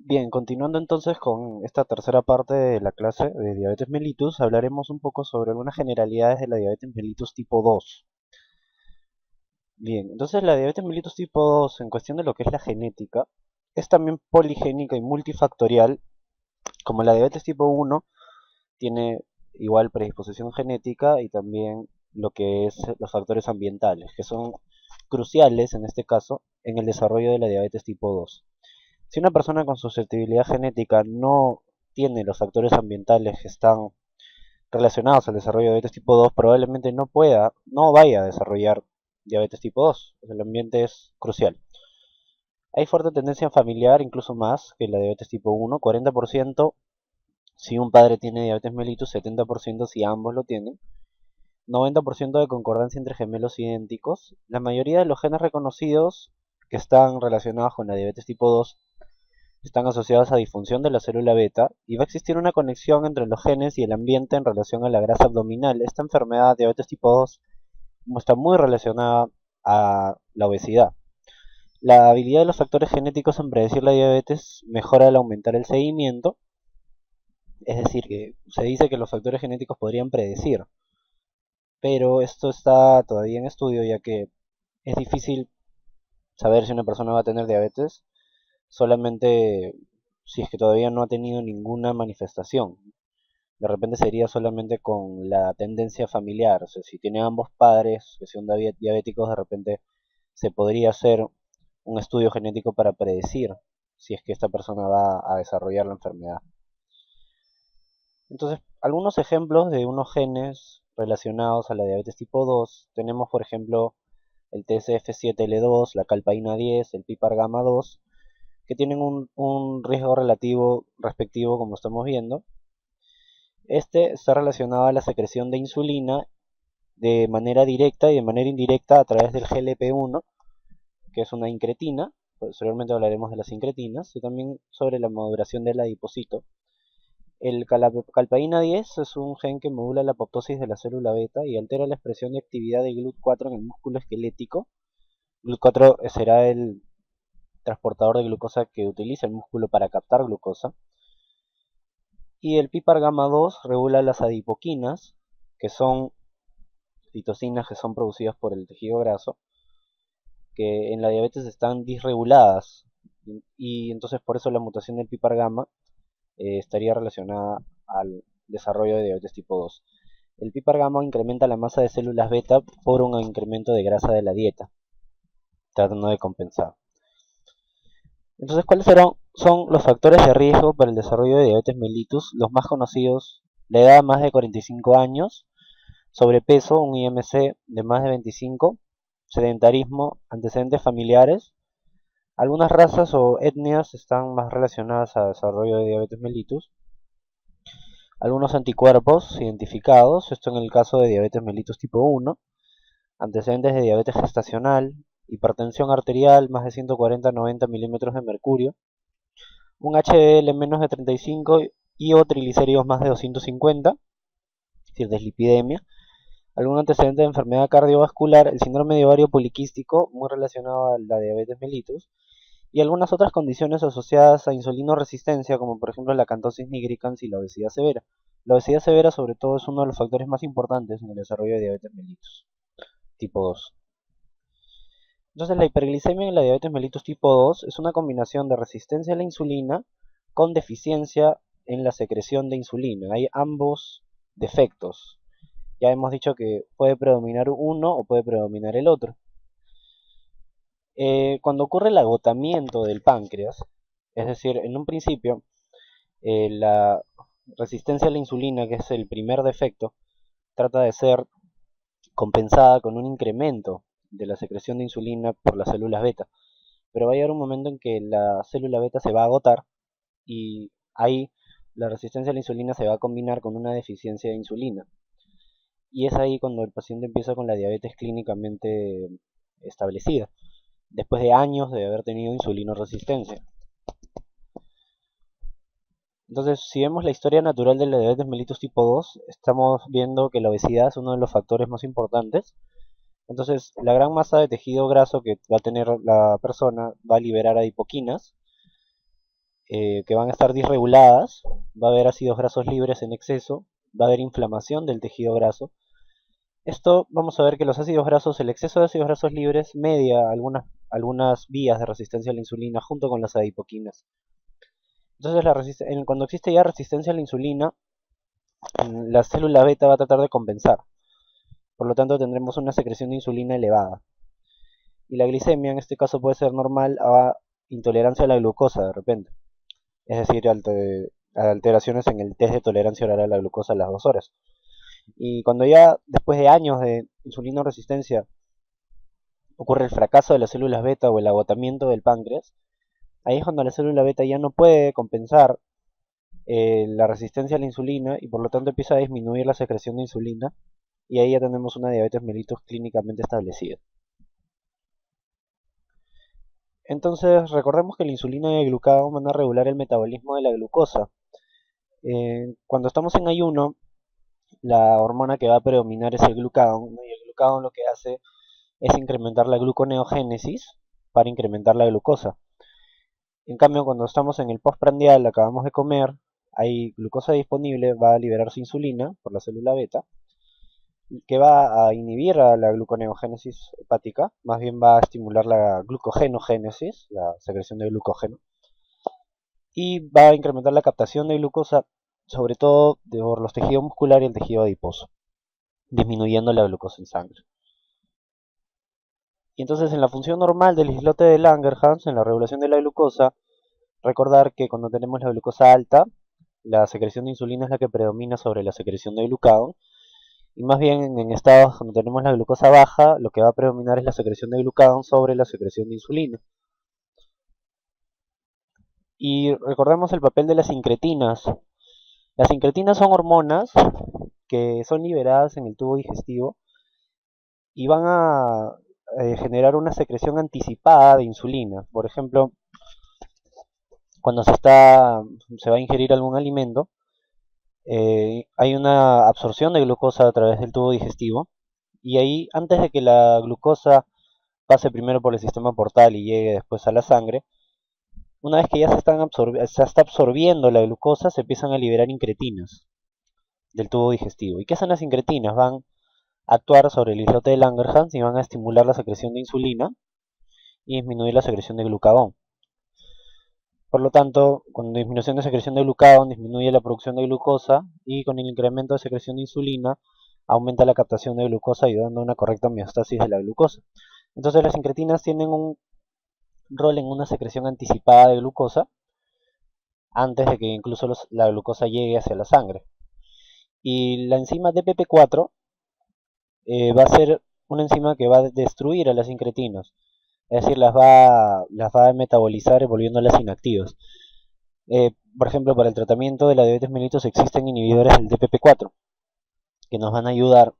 Bien, continuando entonces con esta tercera parte de la clase de diabetes mellitus, hablaremos un poco sobre algunas generalidades de la diabetes mellitus tipo 2. Bien, entonces la diabetes mellitus tipo 2, en cuestión de lo que es la genética, es también poligénica y multifactorial. Como la diabetes tipo 1 tiene igual predisposición genética y también lo que es los factores ambientales, que son cruciales en este caso en el desarrollo de la diabetes tipo 2. Si una persona con susceptibilidad genética no tiene los factores ambientales que están relacionados al desarrollo de diabetes tipo 2, probablemente no vaya a desarrollar diabetes tipo 2. El ambiente es crucial. Hay fuerte tendencia familiar, incluso más que la diabetes tipo 1, 40% si un padre tiene diabetes mellitus, 70% si ambos lo tienen, 90% de concordancia entre gemelos idénticos. La mayoría de los genes reconocidos que están relacionados con la diabetes tipo 2 están asociados a disfunción de la célula beta y va a existir una conexión entre los genes y el ambiente en relación a la grasa abdominal. Esta enfermedad, diabetes tipo 2, está muy relacionada a la obesidad. La habilidad de los factores genéticos en predecir la diabetes mejora al aumentar el seguimiento, es decir, que se dice que los factores genéticos podrían predecir, pero esto está todavía en estudio ya que es difícil saber si una persona va a tener diabetes solamente si es que todavía no ha tenido ninguna manifestación. De repente sería solamente con la tendencia familiar, o sea, si tiene ambos padres que sean diabéticos, de repente se podría hacer un estudio genético para predecir si es que esta persona va a desarrollar la enfermedad. Entonces, algunos ejemplos de unos genes relacionados a la diabetes tipo 2, tenemos por ejemplo el TSF7L2, la calpaína 10, el PPAR gamma 2, que tienen un riesgo relativo respectivo como estamos viendo. Este está relacionado a la secreción de insulina de manera directa y de manera indirecta a través del GLP-1, que es una incretina. Posteriormente hablaremos de las incretinas y también sobre la maduración del adipocito. El calpaína 10 es un gen que modula la apoptosis de la célula beta y altera la expresión y actividad de GLUT4 en el músculo esquelético. GLUT4 será el transportador de glucosa que utiliza el músculo para captar glucosa. Y el PPAR gamma 2 regula las adipoquinas, que son citocinas que son producidas por el tejido graso, que en la diabetes están disreguladas. Y entonces por eso la mutación del PPAR gamma estaría relacionada al desarrollo de diabetes tipo 2. El PPAR gamma incrementa la masa de células beta por un incremento de grasa de la dieta, tratando de compensar. Entonces, son los factores de riesgo para el desarrollo de diabetes mellitus? Los más conocidos: la edad más de 45 años, sobrepeso, un IMC de más de 25, sedentarismo, antecedentes familiares. Algunas razas o etnias están más relacionadas al desarrollo de diabetes mellitus. Algunos anticuerpos identificados, esto en el caso de diabetes mellitus tipo 1, antecedentes de diabetes gestacional, hipertensión arterial, más de 140-90 milímetros de mercurio, un HDL menos de 35 y o triglicéridos más de 250, es decir, deslipidemia, algún antecedente de enfermedad cardiovascular, el síndrome de ovario poliquístico, muy relacionado a la diabetes mellitus, y algunas otras condiciones asociadas a insulinoresistencia, como por ejemplo la acantosis nigricans y la obesidad severa. La obesidad severa, sobre todo, es uno de los factores más importantes en el desarrollo de diabetes mellitus tipo 2. Entonces, la hiperglicemia en la diabetes mellitus tipo 2 es una combinación de resistencia a la insulina con deficiencia en la secreción de insulina. Hay ambos defectos. Ya hemos dicho que puede predominar uno o puede predominar el otro. Cuando ocurre el agotamiento del páncreas, es decir, en un principio, la resistencia a la insulina, que es el primer defecto, trata de ser compensada con un incremento de la secreción de insulina por las células beta. Pero va a llegar un momento en que la célula beta se va a agotar y ahí la resistencia a la insulina se va a combinar con una deficiencia de insulina. Y es ahí cuando el paciente empieza con la diabetes clínicamente establecida, después de años de haber tenido insulinoresistencia. Entonces, si vemos la historia natural de la diabetes mellitus tipo 2, estamos viendo que la obesidad es uno de los factores más importantes. Entonces, la gran masa de tejido graso que va a tener la persona va a liberar adipoquinas, que van a estar disreguladas, va a haber ácidos grasos libres en exceso, va a haber inflamación del tejido graso. Esto vamos a ver que los ácidos grasos, el exceso de ácidos grasos libres media algunas vías de resistencia a la insulina junto con las adipoquinas. Entonces cuando existe ya resistencia a la insulina, la célula beta va a tratar de compensar. Por lo tanto tendremos una secreción de insulina elevada. Y la glicemia en este caso puede ser normal a intolerancia a la glucosa de repente. Es decir, alteraciones en el test de tolerancia oral a la glucosa a las 2 horas. Y cuando ya después de años de insulinoresistencia ocurre el fracaso de las células beta o el agotamiento del páncreas, ahí es cuando la célula beta ya no puede compensar la resistencia a la insulina y por lo tanto empieza a disminuir la secreción de insulina y ahí ya tenemos una diabetes mellitus clínicamente establecida. Entonces recordemos que la insulina y el glucagón van a regular el metabolismo de la glucosa. Cuando estamos en ayuno, la hormona que va a predominar es el glucagón, ¿no? Y el glucagón lo que hace es incrementar la gluconeogénesis para incrementar la glucosa. En cambio, cuando estamos en el postprandial, acabamos de comer, hay glucosa disponible, va a liberarse insulina por la célula beta, que va a inhibir a la gluconeogénesis hepática, más bien va a estimular la glucogenogénesis, la secreción de glucógeno, y va a incrementar la captación de glucosa, sobre todo por los tejidos musculares y el tejido adiposo, disminuyendo la glucosa en sangre. Y entonces en la función normal del islote de Langerhans, en la regulación de la glucosa, recordar que cuando tenemos la glucosa alta, la secreción de insulina es la que predomina sobre la secreción de glucagón, y más bien en estados cuando tenemos la glucosa baja, lo que va a predominar es la secreción de glucagón sobre la secreción de insulina. Y recordemos el papel de las incretinas. Las incretinas son hormonas que son liberadas en el tubo digestivo y van a generar una secreción anticipada de insulina. Por ejemplo, cuando se va a ingerir algún alimento, hay una absorción de glucosa a través del tubo digestivo y ahí antes de que la glucosa pase primero por el sistema portal y llegue después a la sangre, una vez que ya se está absorbiendo la glucosa, se empiezan a liberar incretinas del tubo digestivo. ¿Y qué son las incretinas? Van a actuar sobre el islote de Langerhans y van a estimular la secreción de insulina y disminuir la secreción de glucagón. Por lo tanto, con disminución de secreción de glucagón disminuye la producción de glucosa y con el incremento de secreción de insulina aumenta la captación de glucosa ayudando a una correcta homeostasis de la glucosa. Entonces las incretinas tienen un rol en una secreción anticipada de glucosa antes de que incluso la glucosa llegue hacia la sangre. Y la enzima DPP4 va a ser una enzima que va a destruir a las incretinas, es decir, las va a metabolizar volviéndolas inactivas. Por ejemplo, para el tratamiento de la diabetes mellitus existen inhibidores del DPP4 que nos van a ayudar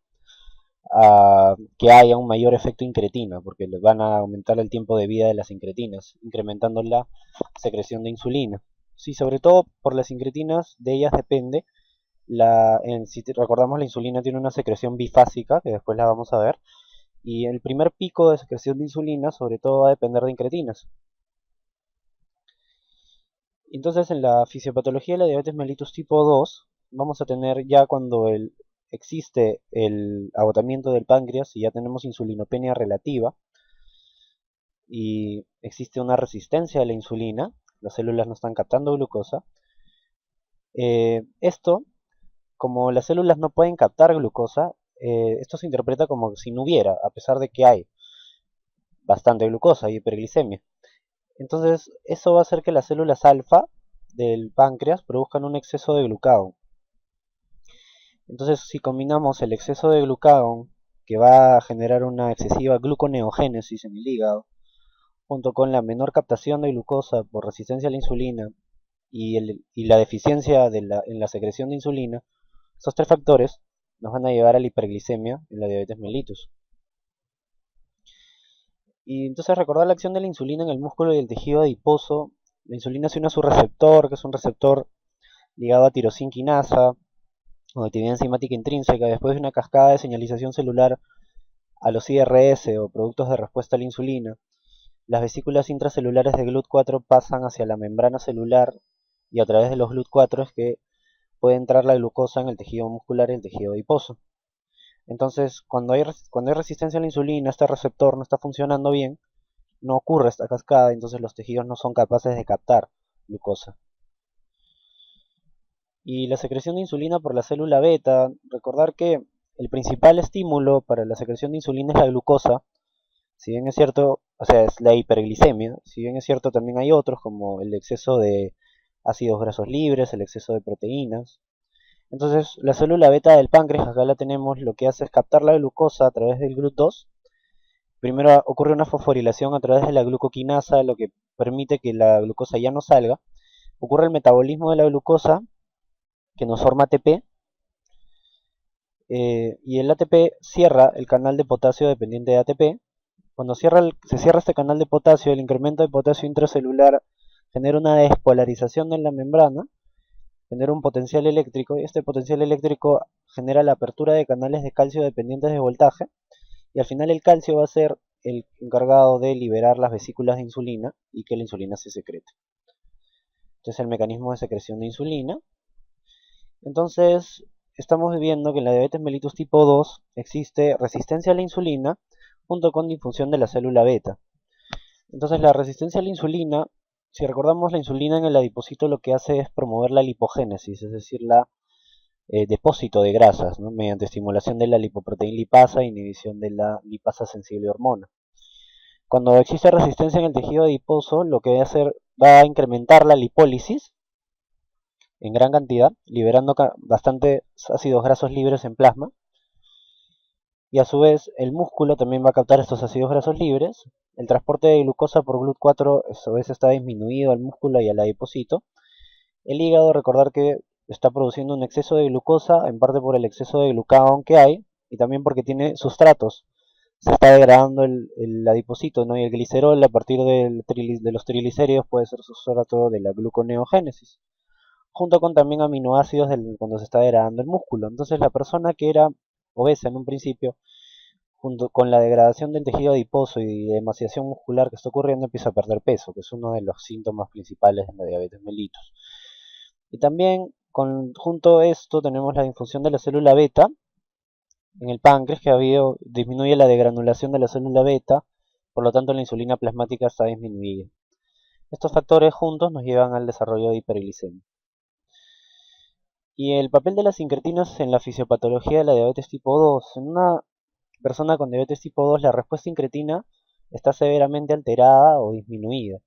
a que haya un mayor efecto incretina, porque les van a aumentar el tiempo de vida de las incretinas, incrementando la secreción de insulina. Sí, sobre todo por las incretinas, de ellas depende, si recordamos la insulina tiene una secreción bifásica, que después la vamos a ver, y el primer pico de secreción de insulina sobre todo va a depender de incretinas. Entonces en la fisiopatología de la diabetes mellitus tipo 2, vamos a tener ya cuando existe el agotamiento del páncreas y ya tenemos insulinopenia relativa y existe una resistencia a la insulina, las células no están captando glucosa. Esto, como las células no pueden captar glucosa, esto se interpreta como si no hubiera, a pesar de que hay bastante glucosa y hiperglicemia. Entonces eso va a hacer que las células alfa del páncreas produzcan un exceso de glucagón. Entonces, si combinamos el exceso de glucagón, que va a generar una excesiva gluconeogénesis en el hígado, junto con la menor captación de glucosa por resistencia a la insulina y la deficiencia en la secreción de insulina, esos tres factores nos van a llevar a la hiperglicemia en la diabetes mellitus. Y entonces recordar la acción de la insulina en el músculo y el tejido adiposo. La insulina se une a su receptor, que es un receptor ligado a tirosinquinasa, o actividad enzimática intrínseca, después de una cascada de señalización celular a los IRS o productos de respuesta a la insulina. las vesículas intracelulares de GLUT4 pasan hacia la membrana celular y a través de los GLUT4 es que puede entrar la glucosa en el tejido muscular y el tejido adiposo. Entonces, cuando hay resistencia a la insulina, este receptor no está funcionando bien, no ocurre esta cascada, entonces los tejidos no son capaces de captar glucosa. Y la secreción de insulina por la célula beta, recordar que el principal estímulo para la secreción de insulina es la glucosa, si bien es cierto, o sea, es la hiperglicemia, si bien es cierto también hay otros como el exceso de ácidos grasos libres, el exceso de proteínas. Entonces, la célula beta del páncreas, acá la tenemos, lo que hace es captar la glucosa a través del GLUT2. Primero ocurre una fosforilación a través de la glucoquinasa, lo que permite que la glucosa ya no salga. Ocurre el metabolismo de la glucosa, que nos forma ATP, y el ATP cierra el canal de potasio dependiente de ATP. Cuando se cierra este canal de potasio, el incremento de potasio intracelular genera una despolarización en la membrana, genera un potencial eléctrico, y este potencial eléctrico genera la apertura de canales de calcio dependientes de voltaje, y al final el calcio va a ser el encargado de liberar las vesículas de insulina y que la insulina se secrete. Este es el mecanismo de secreción de insulina. Entonces, estamos viendo que en la diabetes mellitus tipo 2 existe resistencia a la insulina junto con difusión de la célula beta. Entonces, la resistencia a la insulina, si recordamos, la insulina en el adipocito lo que hace es promover la lipogénesis, es decir, la depósito de grasas, ¿no? Mediante estimulación de la lipoproteína lipasa e inhibición de la lipasa sensible hormona. Cuando existe resistencia en el tejido adiposo, lo que va a hacer va a incrementar la lipólisis en gran cantidad, liberando bastante ácidos grasos libres en plasma, y a su vez el músculo también va a captar estos ácidos grasos libres. El transporte de glucosa por GLUT4 a su vez está disminuido al músculo y al adipocito. El hígado, recordar que está produciendo un exceso de glucosa, en parte por el exceso de glucagón que hay, y también porque tiene sustratos. Se está degradando el adipocito, ¿no? Y el glicerol a partir de los triglicéridos puede ser sustrato de la gluconeogénesis, junto con también aminoácidos cuando se está degradando el músculo. Entonces la persona que era obesa en un principio, junto con la degradación del tejido adiposo y de emaciación muscular que está ocurriendo, empieza a perder peso, que es uno de los síntomas principales de la diabetes mellitus. Y también junto a esto tenemos la difusión de la célula beta en el páncreas, que disminuye la degranulación de la célula beta, por lo tanto la insulina plasmática está disminuida. Estos factores juntos nos llevan al desarrollo de hiperglicemia. Y el papel de las incretinas en la fisiopatología de la diabetes tipo 2. En una persona con diabetes tipo 2, la respuesta incretina está severamente alterada o disminuida.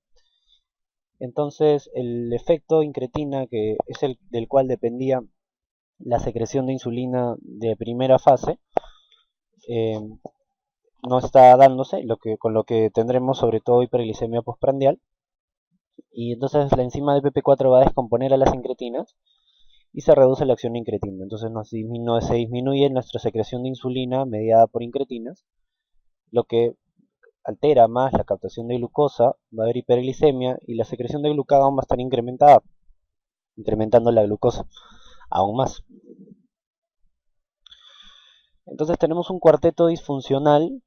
Entonces, el efecto incretina, que es el del cual dependía la secreción de insulina de primera fase, eh, no está dándose, con lo que tendremos sobre todo hiperglicemia postprandial. Y entonces la enzima de PP4 va a descomponer a las incretinas y se reduce la acción de incretina. Entonces se disminuye nuestra secreción de insulina mediada por incretinas, lo que altera más la captación de glucosa, va a haber hiperglicemia y la secreción de glucagón va a estar incrementada, incrementando la glucosa aún más. Entonces tenemos un cuarteto disfuncional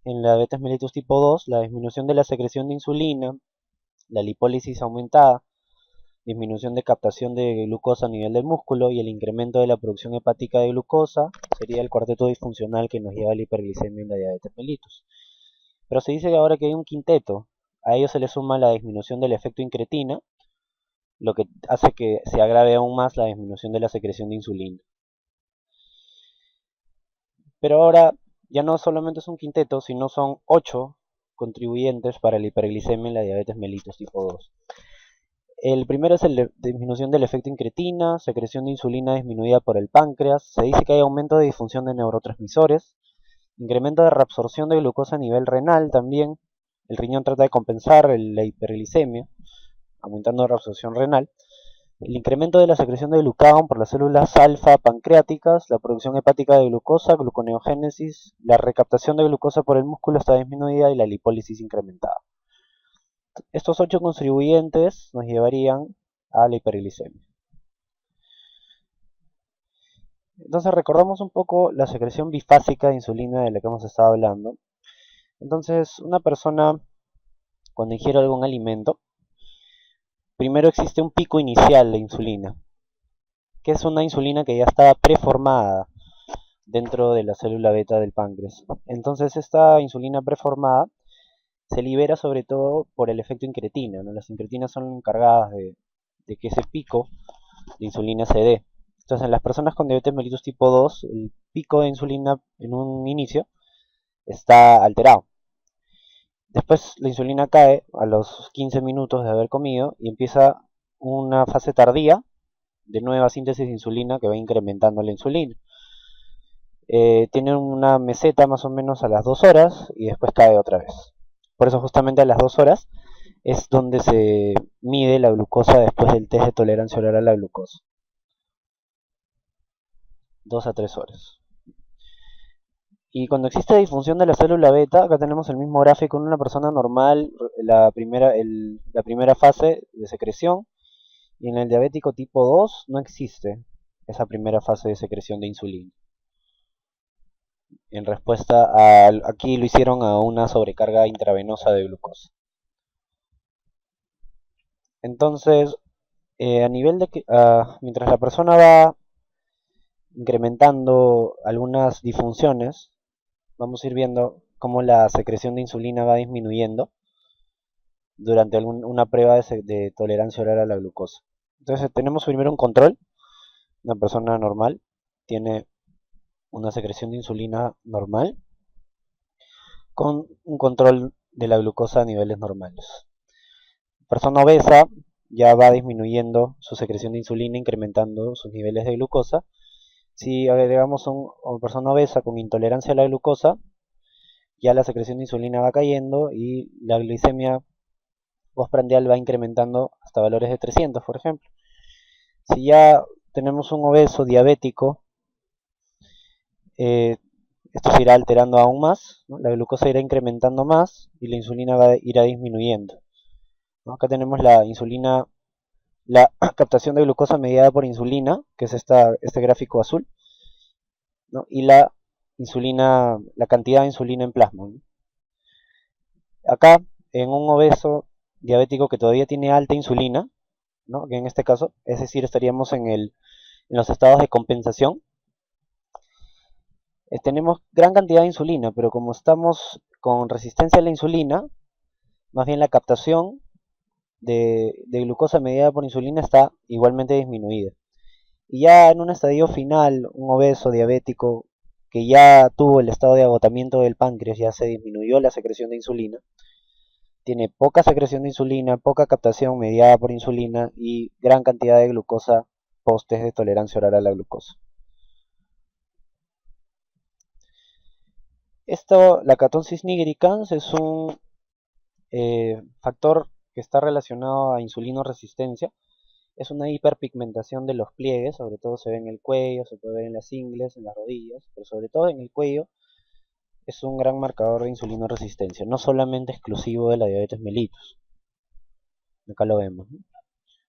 en la diabetes mellitus tipo 2, la disminución de la secreción de insulina, la lipólisis aumentada, disminución de captación de glucosa a nivel del músculo y el incremento de la producción hepática de glucosa sería el cuarteto disfuncional que nos lleva a la hiperglicemia en la diabetes mellitus. Pero se dice ahora que hay un quinteto, a ello se le suma la disminución del efecto incretina, lo que hace que se agrave aún más la disminución de la secreción de insulina. Pero ahora ya no solamente es un quinteto, sino son 8 contribuyentes para la hiperglicemia en la diabetes mellitus tipo 2. El primero es la disminución del efecto incretina, secreción de insulina disminuida por el páncreas, se dice que hay aumento de disfunción de neurotransmisores, incremento de reabsorción de glucosa a nivel renal también, el riñón trata de compensar la hiperglicemia, aumentando la reabsorción renal, el incremento de la secreción de glucagón por las células alfa pancreáticas, la producción hepática de glucosa, gluconeogénesis, la recaptación de glucosa por el músculo está disminuida y la lipólisis incrementada. Estos 8 contribuyentes nos llevarían a la hiperglicemia. Entonces recordamos un poco la secreción bifásica de insulina de la que hemos estado hablando. Entonces una persona cuando ingiero algún alimento, primero existe un pico inicial de insulina, que es una insulina que ya está preformada dentro de la célula beta del páncreas. Entonces esta insulina preformada se libera sobre todo por el efecto incretina, ¿no? Las incretinas son encargadas de que ese pico de insulina se dé. Entonces en las personas con diabetes mellitus tipo 2, el pico de insulina en un inicio está alterado. Después la insulina cae a los 15 minutos de haber comido y empieza una fase tardía de nueva síntesis de insulina que va incrementando la insulina. Tiene una meseta más o menos a las 2 horas y después cae otra vez. Por eso justamente a las 2 horas es donde se mide la glucosa después del test de tolerancia oral a la glucosa. 2 a 3 horas. Y cuando existe disfunción de la célula beta, acá tenemos el mismo gráfico en una persona normal, la primera fase de secreción, y en el diabético tipo 2 no existe esa primera fase de secreción de insulina. En respuesta aquí lo hicieron a una sobrecarga intravenosa de glucosa. Entonces, a nivel de que, mientras la persona va incrementando algunas disfunciones, vamos a ir viendo cómo la secreción de insulina va disminuyendo durante una prueba de tolerancia oral a la glucosa. Entonces tenemos primero un control. Una persona normal tiene una secreción de insulina normal con un control de la glucosa a niveles normales. Persona obesa ya va disminuyendo su secreción de insulina, incrementando sus niveles de glucosa. Si agregamos a una persona obesa con intolerancia a la glucosa, ya la secreción de insulina va cayendo y la glicemia postprandial va incrementando hasta valores de 300, por ejemplo. Si ya tenemos un obeso diabético, esto se irá alterando aún más, ¿no? La glucosa irá incrementando más y la insulina irá disminuyendo, ¿no? Acá tenemos la insulina, la captación de glucosa mediada por insulina, que es este gráfico azul, ¿no? Y la insulina, la cantidad de insulina en plasma, ¿no? Acá, en un obeso diabético que todavía tiene alta insulina, ¿no? Que en este caso, es decir, estaríamos en los estados de compensación. Tenemos gran cantidad de insulina, pero como estamos con resistencia a la insulina, más bien la captación de glucosa mediada por insulina está igualmente disminuida. Y ya en un estadio final, un obeso diabético que ya tuvo el estado de agotamiento del páncreas, ya se disminuyó la secreción de insulina, tiene poca secreción de insulina, poca captación mediada por insulina y gran cantidad de glucosa post-test de tolerancia oral a la glucosa. La catonsis nigricans es un factor que está relacionado a insulinoresistencia. Es una hiperpigmentación de los pliegues, sobre todo se ve en el cuello, se puede ver en las ingles, en las rodillas, pero sobre todo en el cuello es un gran marcador de insulinoresistencia, no solamente exclusivo de la diabetes mellitus. Acá lo vemos, ¿no?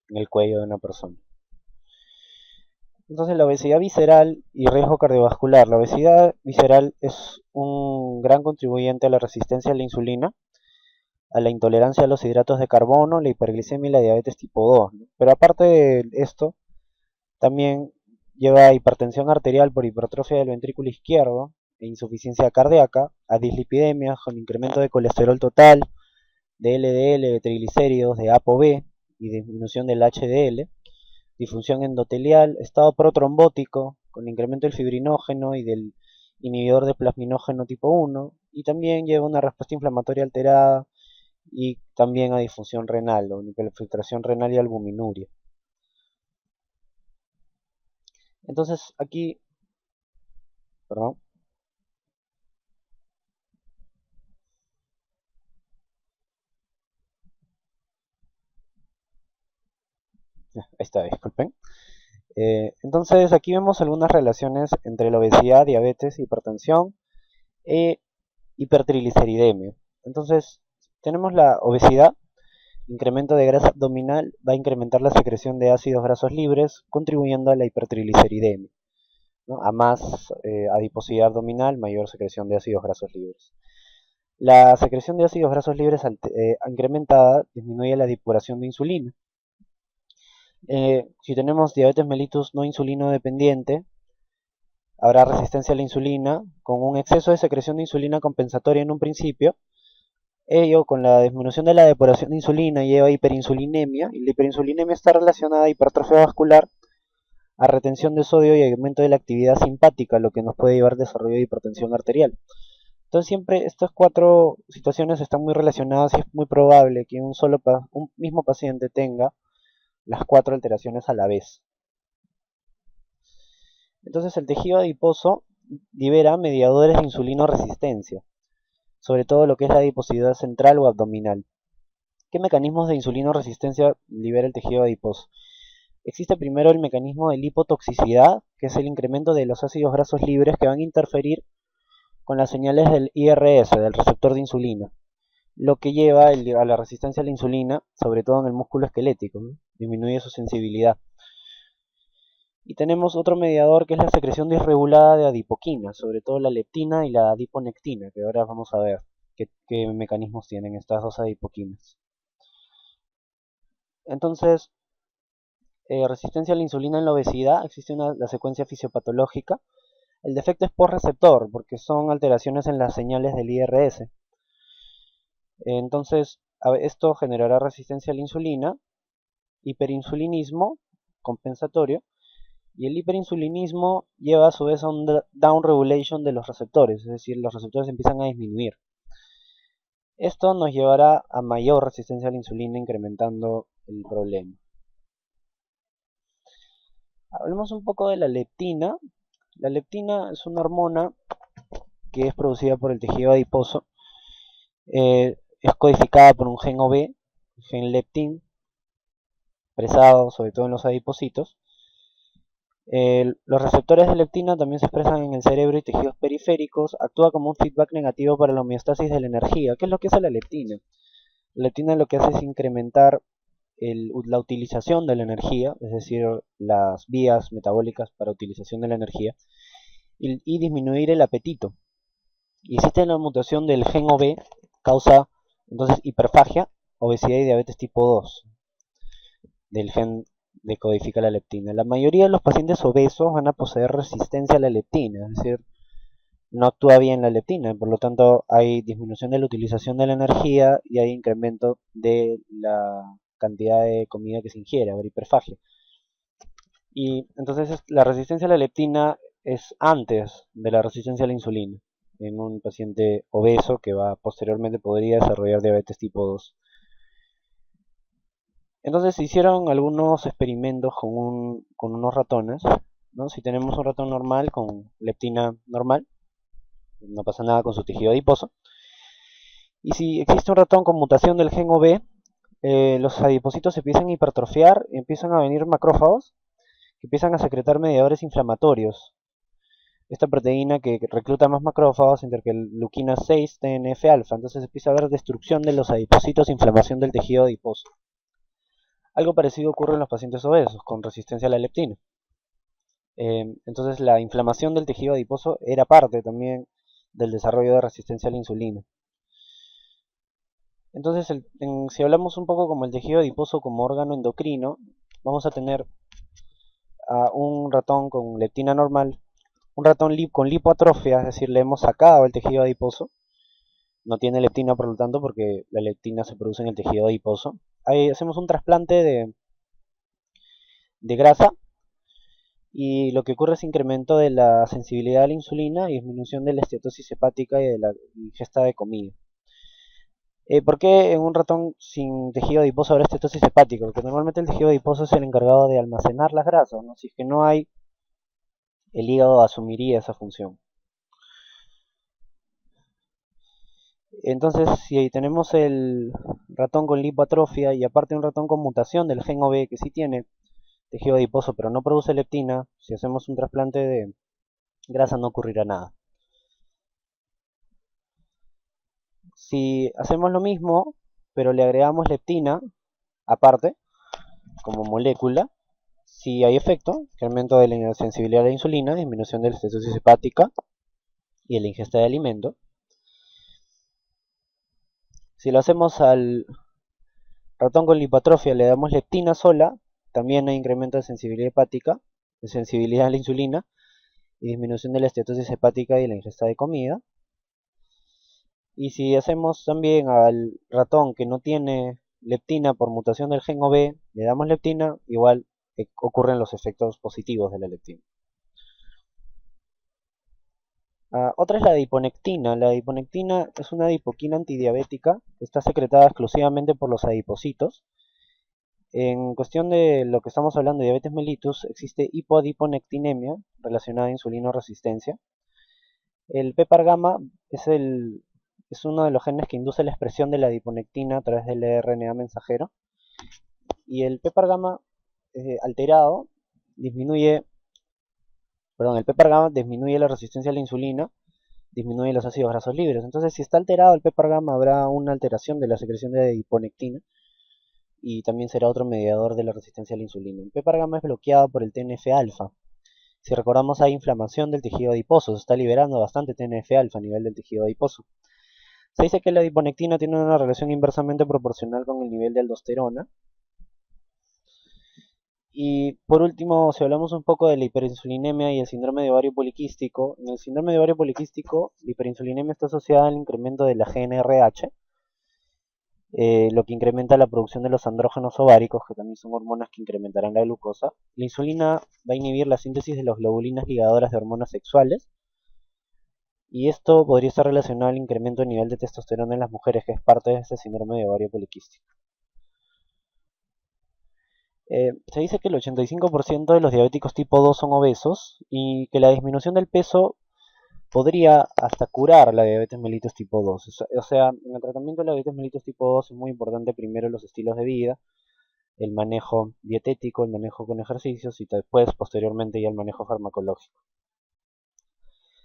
En el cuello de una persona. Entonces la obesidad visceral y riesgo cardiovascular. La obesidad visceral es un gran contribuyente a la resistencia a la insulina, a la intolerancia a los hidratos de carbono, la hiperglicemia y la diabetes tipo 2, ¿no? Pero aparte de esto, también lleva a hipertensión arterial por hipertrofia del ventrículo izquierdo, e insuficiencia cardíaca, a dislipidemias con incremento de colesterol total, de LDL, de triglicéridos, de ApoB y disminución del HDL, disfunción endotelial, estado protrombótico con incremento del fibrinógeno y del inhibidor de plasminógeno tipo 1, y también lleva una respuesta inflamatoria alterada y también a disfunción renal o hiperfiltración renal y albuminuria. Entonces aquí, perdón, ahí está, disculpen. Entonces aquí vemos algunas relaciones entre la obesidad, diabetes, hipertensión e hipertrigliceridemia. Entonces tenemos la obesidad, incremento de grasa abdominal va a incrementar la secreción de ácidos grasos libres, contribuyendo a la hipertrigliceridemia, ¿no? A más adiposidad abdominal, mayor secreción de ácidos grasos libres. La secreción de ácidos grasos libres incrementada disminuye la depuración de insulina. Si tenemos diabetes mellitus no insulino dependiente, habrá resistencia a la insulina con un exceso de secreción de insulina compensatoria en un principio. Ello, con la disminución de la depuración de insulina, lleva a hiperinsulinemia, y la hiperinsulinemia está relacionada a hipertrofia vascular, a retención de sodio y aumento de la actividad simpática, lo que nos puede llevar a desarrollo de hipertensión arterial. Entonces siempre estas cuatro situaciones están muy relacionadas y es muy probable que un mismo paciente tenga las cuatro alteraciones a la vez. Entonces el tejido adiposo libera mediadores de insulinoresistencia, sobre todo lo que es la adiposidad central o abdominal. ¿Qué mecanismos de insulinoresistencia libera el tejido adiposo? Existe primero el mecanismo de lipotoxicidad, que es el incremento de los ácidos grasos libres que van a interferir con las señales del IRS, del receptor de insulina, lo que lleva a la resistencia a la insulina, sobre todo en el músculo esquelético, ¿no? Disminuye su sensibilidad. Y tenemos otro mediador que es la secreción desregulada de adipoquinas, sobre todo la leptina y la adiponectina, que ahora vamos a ver qué mecanismos tienen estas dos adipoquinas. Entonces, resistencia a la insulina en la obesidad, existe la secuencia fisiopatológica. El defecto es por receptor, porque son alteraciones en las señales del IRS. Entonces, esto generará resistencia a la insulina, hiperinsulinismo compensatorio, y el hiperinsulinismo lleva a su vez a un down regulation de los receptores, es decir, los receptores empiezan a disminuir. Esto nos llevará a mayor resistencia a la insulina, incrementando el problema. Hablemos un poco de la leptina. La leptina es una hormona que es producida por el tejido adiposo. Es codificada por un gen OB, gen leptin, expresado sobre todo en los adipocitos. Los receptores de leptina también se expresan en el cerebro y tejidos periféricos. Actúa como un feedback negativo para la homeostasis de la energía. ¿Qué es lo que hace la leptina? La leptina lo que hace es incrementar la utilización de la energía, es decir, las vías metabólicas para utilización de la energía, y disminuir el apetito. Y existe la mutación del gen OB, causa entonces hiperfagia, obesidad y diabetes tipo 2, del gen que codifica la leptina. La mayoría de los pacientes obesos van a poseer resistencia a la leptina, es decir, no actúa bien la leptina, por lo tanto hay disminución de la utilización de la energía y hay incremento de la cantidad de comida que se ingiere, habrá hiperfagia. Y entonces la resistencia a la leptina es antes de la resistencia a la insulina en un paciente obeso que posteriormente podría desarrollar diabetes tipo 2. Entonces se hicieron algunos experimentos con unos ratones, ¿no? Si tenemos un ratón normal con leptina normal, no pasa nada con su tejido adiposo. Y si existe un ratón con mutación del gen OB, los adipocitos se empiezan a hipertrofiar y empiezan a venir macrófagos que empiezan a secretar mediadores inflamatorios. Esta proteína que recluta más macrófagos, interleuquina 6, TNF-alfa, entonces empieza a haber destrucción de los adipocitos, inflamación del tejido adiposo. Algo parecido ocurre en los pacientes obesos con resistencia a la leptina. Entonces la inflamación del tejido adiposo era parte también del desarrollo de resistencia a la insulina. Entonces, si hablamos un poco como el tejido adiposo como órgano endocrino, vamos a tener a un ratón con leptina normal, un ratón con lipoatrofia, es decir, le hemos sacado el tejido adiposo, no tiene leptina por lo tanto porque la leptina se produce en el tejido adiposo. Ahí hacemos un trasplante de grasa y lo que ocurre es incremento de la sensibilidad a la insulina y disminución de la esteatosis hepática y de la ingesta de comida. ¿Por qué en un ratón sin tejido adiposo habrá esteatosis hepática? Porque normalmente el tejido adiposo es el encargado de almacenar las grasas, ¿no? Si es que no hay, el hígado asumiría esa función. Entonces, si tenemos el ratón con lipoatrofia y aparte un ratón con mutación del gen OB que sí tiene tejido adiposo pero no produce leptina, si hacemos un trasplante de grasa no ocurrirá nada. Si hacemos lo mismo, pero le agregamos leptina aparte, como molécula, si hay efecto, incremento de la sensibilidad a la insulina, disminución de la esteatosis hepática y de la ingesta de alimento. Si lo hacemos al ratón con lipoatrofia, le damos leptina sola, también hay incremento de sensibilidad hepática, de sensibilidad a la insulina y disminución de la esteatosis hepática y la ingesta de comida. Y si hacemos también al ratón que no tiene leptina por mutación del gen OB, le damos leptina, igual ocurren los efectos positivos de la leptina. Otra es la adiponectina. La adiponectina es una adipoquina antidiabética que está secretada exclusivamente por los adipocitos. En cuestión de lo que estamos hablando de diabetes mellitus, existe hipoadiponectinemia relacionada a insulinoresistencia. El PPAR gamma es uno de los genes que induce la expresión de la adiponectina a través del RNA mensajero. Y el PPAR gamma alterado el PPAR gamma disminuye la resistencia a la insulina, disminuye los ácidos grasos libres. Entonces, si está alterado el PPAR gamma, habrá una alteración de la secreción de adiponectina y también será otro mediador de la resistencia a la insulina. El PPAR gamma es bloqueado por el TNF-alfa. Si recordamos, hay inflamación del tejido adiposo, se está liberando bastante TNF-alfa a nivel del tejido adiposo. Se dice que la adiponectina tiene una relación inversamente proporcional con el nivel de aldosterona. Y por último, si hablamos un poco de la hiperinsulinemia y el síndrome de ovario poliquístico, en el síndrome de ovario poliquístico, la hiperinsulinemia está asociada al incremento de la GnRH, lo que incrementa la producción de los andrógenos ováricos, que también son hormonas que incrementarán la glucosa. La insulina va a inhibir la síntesis de las globulinas ligadoras de hormonas sexuales, y esto podría estar relacionado al incremento del nivel de testosterona en las mujeres, que es parte de este síndrome de ovario poliquístico. Se dice que el 85% de los diabéticos tipo 2 son obesos y que la disminución del peso podría hasta curar la diabetes mellitus tipo 2. O sea, en el tratamiento de la diabetes mellitus tipo 2 es muy importante primero los estilos de vida, el manejo dietético, el manejo con ejercicios y después, posteriormente, ya el manejo farmacológico.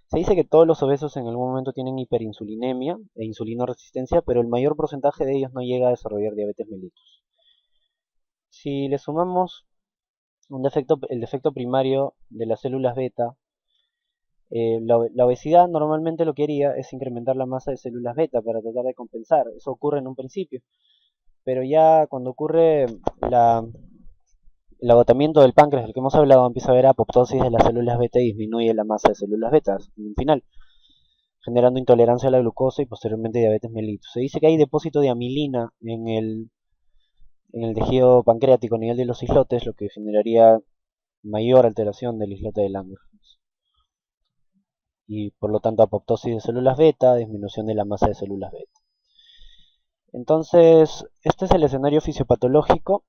Se dice que todos los obesos en algún momento tienen hiperinsulinemia e insulinoresistencia, pero el mayor porcentaje de ellos no llega a desarrollar diabetes mellitus. Si le sumamos el defecto primario de las células beta, la obesidad normalmente lo que haría es incrementar la masa de células beta para tratar de compensar. Eso ocurre en un principio. Pero ya cuando ocurre el agotamiento del páncreas del que hemos hablado, empieza a haber apoptosis de las células beta y disminuye la masa de células beta en un final, generando intolerancia a la glucosa y posteriormente diabetes mellitus. Se dice que hay depósito de amilina en el tejido pancreático a nivel de los islotes, lo que generaría mayor alteración del islote de Langerhans. Y por lo tanto apoptosis de células beta, disminución de la masa de células beta. Entonces, este es el escenario fisiopatológico.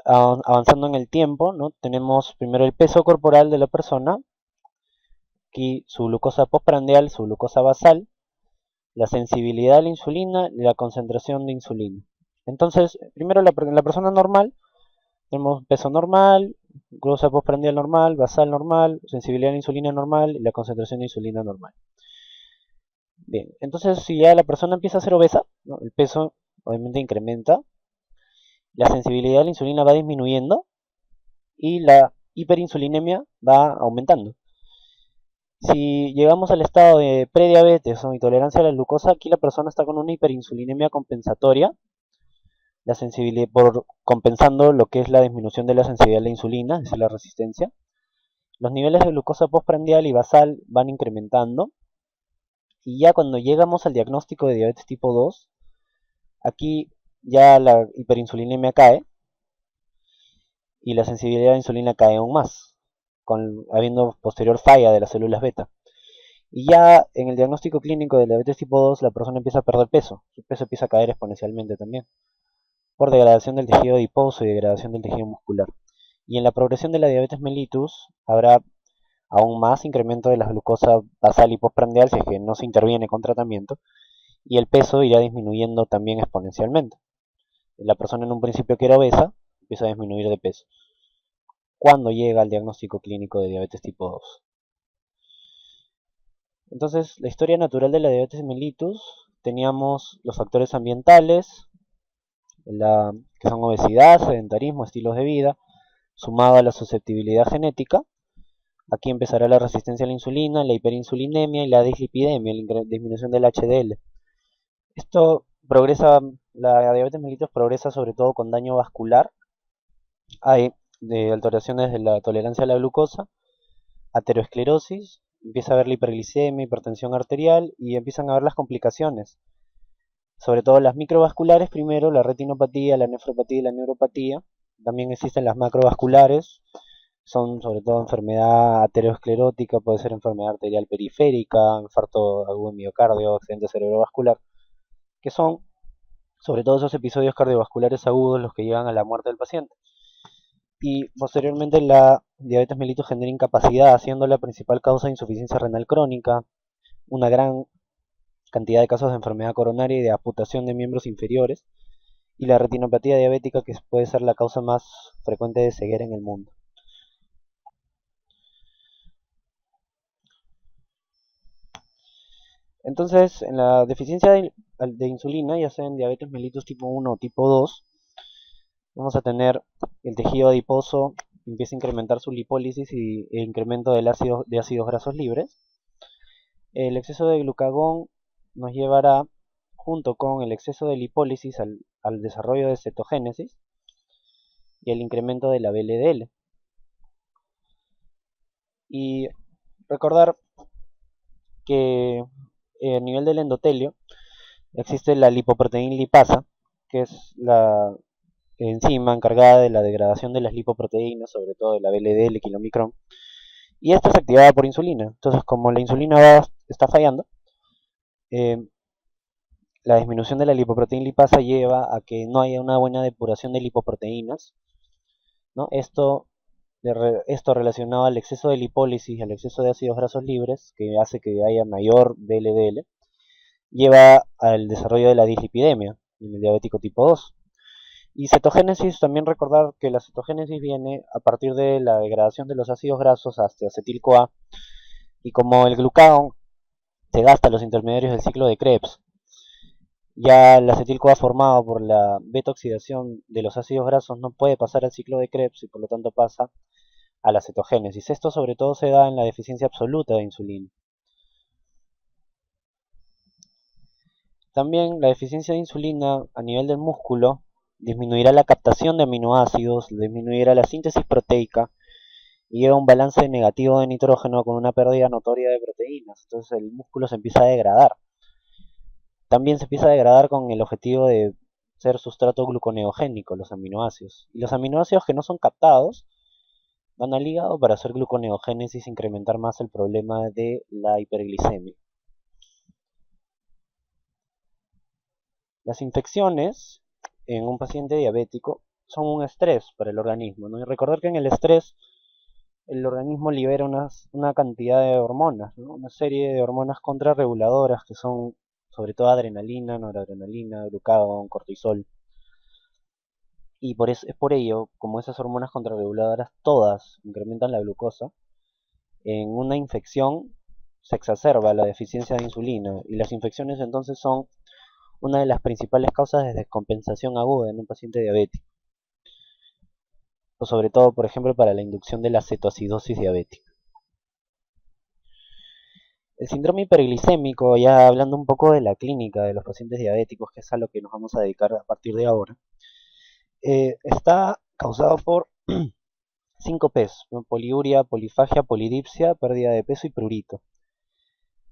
Avanzando en el tiempo, ¿no? Tenemos primero el peso corporal de la persona, aquí su glucosa postprandial, su glucosa basal, la sensibilidad a la insulina y la concentración de insulina. Entonces, primero la persona normal, tenemos peso normal, glucosa postprandial normal, basal normal, sensibilidad a la insulina normal y la concentración de insulina normal. Bien, entonces si ya la persona empieza a ser obesa, ¿no? El peso obviamente incrementa, la sensibilidad a la insulina va disminuyendo y la hiperinsulinemia va aumentando. Si llegamos al estado de prediabetes o intolerancia a la glucosa, aquí la persona está con una hiperinsulinemia compensatoria, la sensibilidad compensando lo que es la disminución de la sensibilidad a la insulina, es decir, la resistencia. Los niveles de glucosa postprandial y basal van incrementando. Y ya cuando llegamos al diagnóstico de diabetes tipo 2, aquí ya la hiperinsulinemia cae y la sensibilidad a la insulina cae aún más, habiendo posterior falla de las células beta. Y ya en el diagnóstico clínico de diabetes tipo 2 la persona empieza a perder peso, su peso empieza a caer exponencialmente también, por degradación del tejido adiposo y degradación del tejido muscular. Y en la progresión de la diabetes mellitus habrá aún más incremento de la glucosa basal y postprandial si es que no se interviene con tratamiento, y el peso irá disminuyendo también exponencialmente. La persona en un principio que era obesa empieza a disminuir de peso cuando llega al diagnóstico clínico de diabetes tipo 2. Entonces, la historia natural de la diabetes mellitus, teníamos los factores ambientales, que son obesidad, sedentarismo, estilos de vida, sumado a la susceptibilidad genética. Aquí empezará la resistencia a la insulina, la hiperinsulinemia y la dislipidemia, la disminución del HDL. Esto progresa, la diabetes mellitus progresa sobre todo con daño vascular. Hay de alteraciones de la tolerancia a la glucosa, aterosclerosis, empieza a haber la hiperglicemia, hipertensión arterial y empiezan a haber las complicaciones. Sobre todo las microvasculares primero, la retinopatía, la nefropatía y la neuropatía. También existen las macrovasculares, son sobre todo enfermedad aterosclerótica, puede ser enfermedad arterial periférica, infarto agudo de miocardio, accidente cerebrovascular, que son sobre todo esos episodios cardiovasculares agudos los que llevan a la muerte del paciente. Y posteriormente la diabetes mellitus genera incapacidad, siendo la principal causa de insuficiencia renal crónica, una gran cantidad de casos de enfermedad coronaria y de amputación de miembros inferiores, y la retinopatía diabética, que puede ser la causa más frecuente de ceguera en el mundo. Entonces, en la deficiencia de insulina, ya sea en diabetes mellitus tipo 1 o tipo 2, vamos a tener el tejido adiposo empieza a incrementar su lipólisis e incremento de ácidos grasos libres. El exceso de glucagón nos llevará, junto con el exceso de lipólisis, al desarrollo de cetogénesis y el incremento de la VLDL. Y recordar que a nivel del endotelio existe la lipoproteína lipasa, que es la enzima encargada de la degradación de las lipoproteínas, sobre todo de la VLDL, kilomicrón, y esta es activada por insulina. Entonces, como la insulina está fallando, eh, la disminución de la lipoproteína lipasa lleva a que no haya una buena depuración de lipoproteínas, ¿no? Esto relacionado al exceso de lipólisis, al exceso de ácidos grasos libres, que hace que haya mayor VLDL, lleva al desarrollo de la dislipidemia en el diabético tipo 2. Y cetogénesis, también recordar que la cetogénesis viene a partir de la degradación de los ácidos grasos hasta acetil-CoA, y como el glucagón se gasta los intermediarios del ciclo de Krebs, ya el acetil-CoA formado por la beta-oxidación de los ácidos grasos no puede pasar al ciclo de Krebs y por lo tanto pasa a la cetogénesis. Esto sobre todo se da en la deficiencia absoluta de insulina. También la deficiencia de insulina a nivel del músculo disminuirá la captación de aminoácidos, disminuirá la síntesis proteica y lleva un balance negativo de nitrógeno con una pérdida notoria de proteínas. Entonces el músculo se empieza a degradar. También se empieza a degradar con el objetivo de ser sustrato gluconeogénico, los aminoácidos. Y los aminoácidos que no son captados van al hígado para hacer gluconeogénesis e incrementar más el problema de la hiperglicemia. Las infecciones en un paciente diabético son un estrés para el organismo, ¿no? Y recordar que en el estrés el organismo libera una cantidad de hormonas, ¿no? Una serie de hormonas contrarreguladoras que son sobre todo adrenalina, noradrenalina, glucagón, cortisol. Y es por ello, como esas hormonas contrarreguladoras todas incrementan la glucosa, en una infección se exacerba la deficiencia de insulina y las infecciones entonces son una de las principales causas de descompensación aguda en un paciente diabético, o sobre todo, por ejemplo, para la inducción de la cetoacidosis diabética. El síndrome hiperglicémico, ya hablando un poco de la clínica de los pacientes diabéticos, que es a lo que nos vamos a dedicar a partir de ahora, está causado por 5 P's, ¿no? Poliuria, polifagia, polidipsia, pérdida de peso y prurito.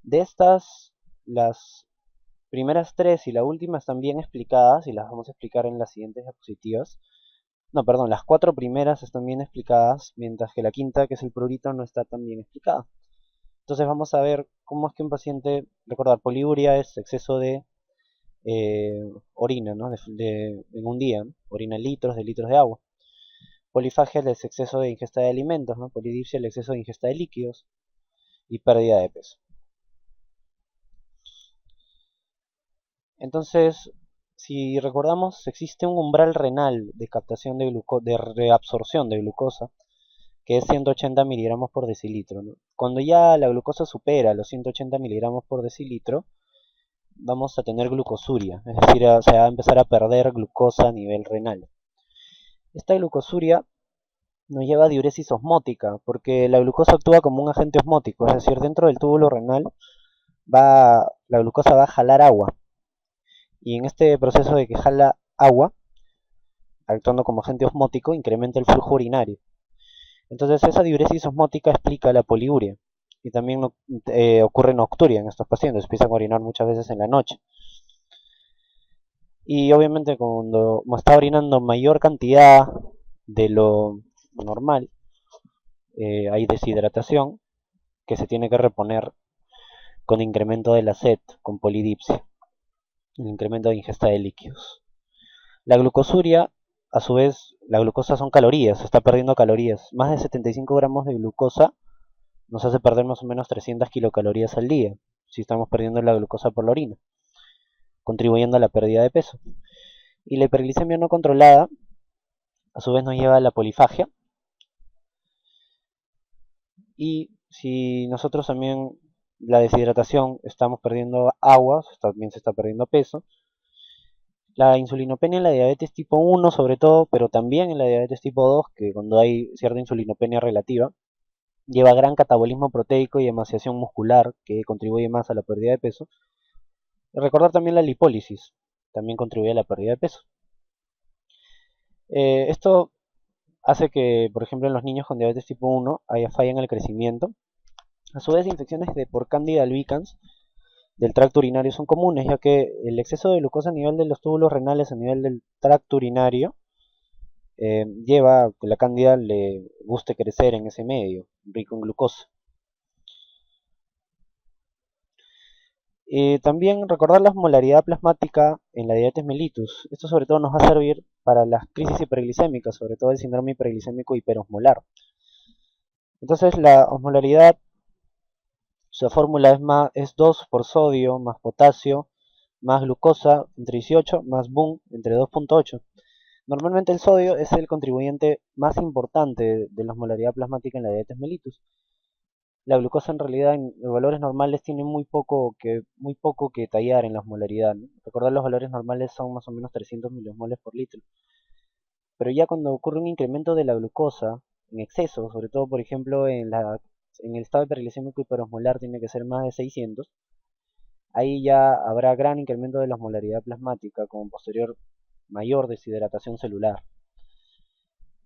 De estas, las primeras 3 y la última están bien explicadas y las vamos a explicar en las siguientes diapositivas. No, perdón, las 4 primeras están bien explicadas, mientras que la quinta, que es el prurito, no está tan bien explicada. Entonces vamos a ver cómo es que un paciente, recordar, poliuria es exceso de orina, ¿no? En un día, ¿no? Orina litros de agua. Polifagia es el exceso de ingesta de alimentos, ¿no? Polidipsia el exceso de ingesta de líquidos y pérdida de peso. Entonces, si recordamos, existe un umbral renal de captación de reabsorción de glucosa, que es 180 miligramos por decilitro, ¿no? Cuando ya la glucosa supera los 180 miligramos por decilitro, vamos a tener glucosuria, es decir, se va a empezar a perder glucosa a nivel renal. Esta glucosuria nos lleva a diuresis osmótica, porque la glucosa actúa como un agente osmótico, es decir, dentro del túbulo renal la glucosa va a jalar agua. y en este proceso de que jala agua, actuando como agente osmótico, incrementa el flujo urinario. Entonces esa diuresis osmótica explica la poliuria y también ocurre nocturia en estos pacientes, empiezan a orinar muchas veces en la noche. Y obviamente cuando está orinando mayor cantidad de lo normal, hay deshidratación que se tiene que reponer con incremento de la sed, con polidipsia, el incremento de ingesta de líquidos. La glucosuria, a su vez, la glucosa son calorías, se está perdiendo calorías. Más de 75 gramos de glucosa nos hace perder más o menos 300 kilocalorías al día, si estamos perdiendo la glucosa por la orina, contribuyendo a la pérdida de peso. Y la hiperglicemia no controlada, a su vez, nos lleva a la polifagia. Y si nosotros también la deshidratación estamos perdiendo agua, también se está perdiendo peso. La insulinopenia en la diabetes tipo 1 sobre todo, pero también en la diabetes tipo 2, que cuando hay cierta insulinopenia relativa, lleva gran catabolismo proteico y emaciación muscular, que contribuye más a la pérdida de peso. Y recordar también la lipólisis, también contribuye a la pérdida de peso. Esto hace que, por ejemplo, en los niños con diabetes tipo 1 haya falla en el crecimiento. A su vez, infecciones por Candida albicans del tracto urinario son comunes, ya que el exceso de glucosa a nivel de los túbulos renales, a nivel del tracto urinario, lleva a que la cándida le guste crecer en ese medio, rico en glucosa. También recordar la osmolaridad plasmática en la diabetes mellitus. Esto sobre todo nos va a servir para las crisis hiperglicémicas, sobre todo el síndrome hiperglicémico hiperosmolar. Entonces la osmolaridad, su fórmula es 2 por sodio más potasio más glucosa entre 18 más BUN entre 2.8. Normalmente el sodio es el contribuyente más importante de la osmolaridad plasmática en la diabetes mellitus. La glucosa en realidad en valores normales tiene muy poco que tallar en la osmolaridad, ¿no? Recordar los valores normales son más o menos 300 miliosmoles por litro. Pero ya cuando ocurre un incremento de la glucosa en exceso, sobre todo por ejemplo en el estado hiperglicémico hiperosmolar tiene que ser más de 600, ahí ya habrá gran incremento de la osmolaridad plasmática con posterior mayor deshidratación celular.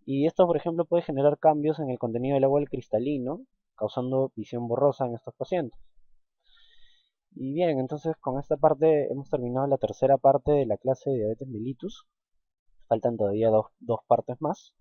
Y esto, por ejemplo, puede generar cambios en el contenido del agua del cristalino, causando visión borrosa en estos pacientes. Y bien, entonces con esta parte hemos terminado la tercera parte de la clase de diabetes mellitus. Faltan todavía dos partes más.